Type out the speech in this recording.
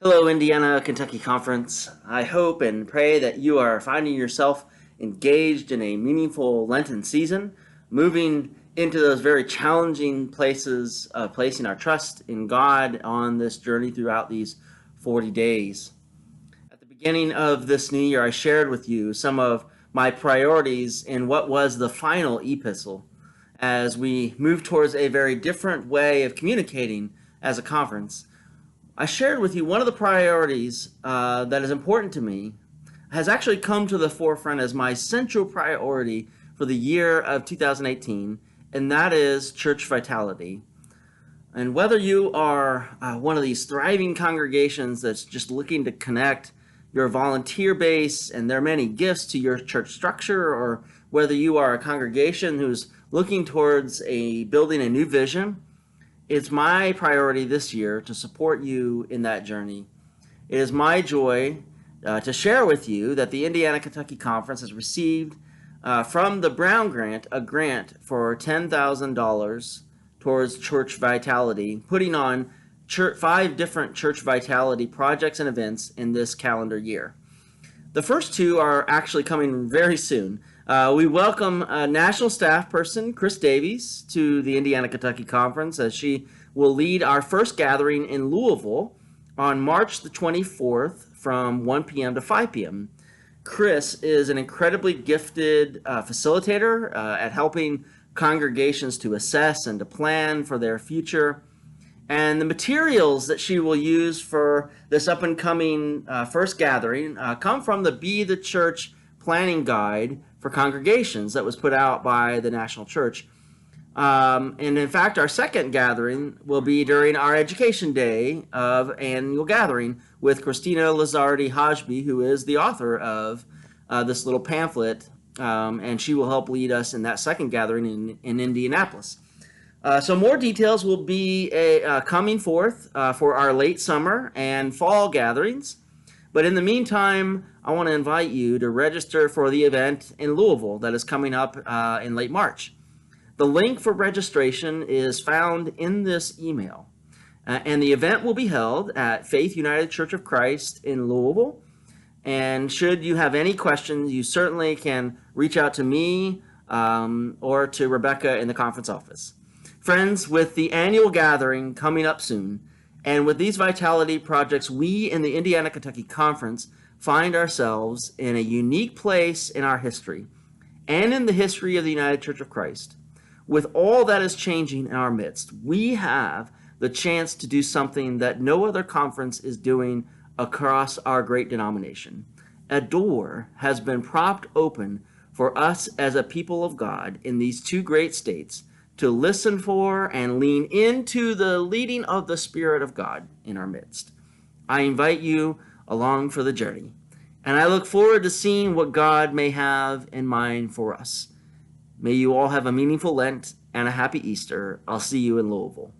Hello, Indiana-Kentucky Conference. I hope and pray that you are finding yourself engaged in a meaningful Lenten season, moving into those very challenging places of placing our trust in God on this journey throughout these 40 days. At the beginning of this new year, I shared with you some of my priorities in what was the final epistle as we move towards a very different way of communicating as a conference. I shared with you one of the priorities that is important to me has actually come to the forefront as my central priority for the year of 2018, and that is church vitality. And whether you are one of these thriving congregations that's just looking to connect your volunteer base and their many gifts to your church structure, or whether you are a congregation who's looking towards building a new vision, it's my priority this year to support you in that journey. It is my joy to share with you that the Indiana-Kentucky Conference has received from the Brown Grant a grant for $10,000 towards church vitality, putting on 5 different church vitality projects and events in this calendar year. The first 2 are actually coming very soon. We welcome National Staff Person Chris Davies to the Indiana-Kentucky Conference as she will lead our first gathering in Louisville on March the 24th from 1 p.m. to 5 p.m. Chris is an incredibly gifted facilitator at helping congregations to assess and to plan for their future. And the materials that she will use for this up-and-coming first gathering come from the Be the Church Planning Guide for Congregations that was put out by the National Church. And in fact, our second gathering will be during our Education Day of annual gathering with Christina Lazardi Hajbi, who is the author of this little pamphlet, and she will help lead us in that second gathering in Indianapolis. So more details will be coming forth for our late summer and fall gatherings. But in the meantime, I want to invite you to register for the event in Louisville that is coming up in late March. The link for registration is found in this email. And the event will be held at Faith United Church of Christ in Louisville. And should you have any questions, you certainly can reach out to me or to Rebecca in the conference office. Friends, with the annual gathering coming up soon, and with these vitality projects, we in the Indiana-Kentucky Conference find ourselves in a unique place in our history and in the history of the United Church of Christ. With all that is changing in our midst, we have the chance to do something that no other conference is doing across our great denomination. A door has been propped open for us as a people of God in these 2 great states to listen for and lean into the leading of the Spirit of God in our midst. I invite you along for the journey, and I look forward to seeing what God may have in mind for us. May you all have a meaningful Lent and a happy Easter. I'll see you in Louisville.